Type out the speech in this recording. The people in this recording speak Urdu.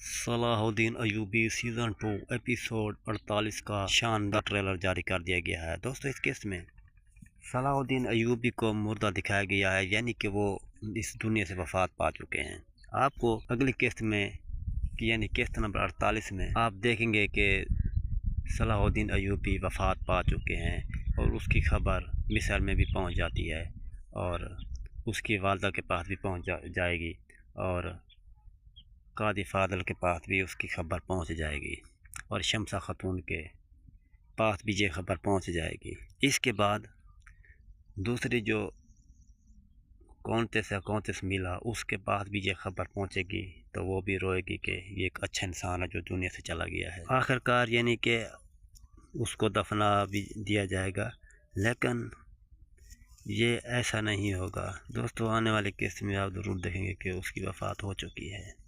صلاح الدین ایوبی سیزن 2 ایپیسوڈ 48 کا شاندار ٹریلر جاری کر دیا گیا ہے۔ دوستو اس قسط میں صلاح الدین ایوبی کو مردہ دکھایا گیا ہے، یعنی کہ وہ اس دنیا سے وفات پا چکے ہیں۔ آپ کو اگلی قسط میں یعنی قسط نمبر 48 میں آپ دیکھیں گے کہ صلاح الدین ایوبی وفات پا چکے ہیں اور اس کی خبر مصر میں بھی پہنچ جاتی ہے اور اس کی والدہ کے پاس بھی پہنچ جائے گی اور قاضی فاضل کے پاس بھی اس کی خبر پہنچ جائے گی اور شمسہ خاتون کے پاس بھی یہ خبر پہنچ جائے گی۔ اس کے بعد دوسری جو کونتس ملا اس کے پاس بھی یہ خبر پہنچے گی تو وہ بھی روئے گی کہ یہ ایک اچھا انسان ہے جو دنیا سے چلا گیا ہے۔ آخرکار یعنی کہ اس کو دفنا بھی دیا جائے گا، لیکن یہ ایسا نہیں ہوگا۔ دوستو آنے والے قسط میں آپ ضرور دیکھیں گے کہ اس کی وفات ہو چکی ہے۔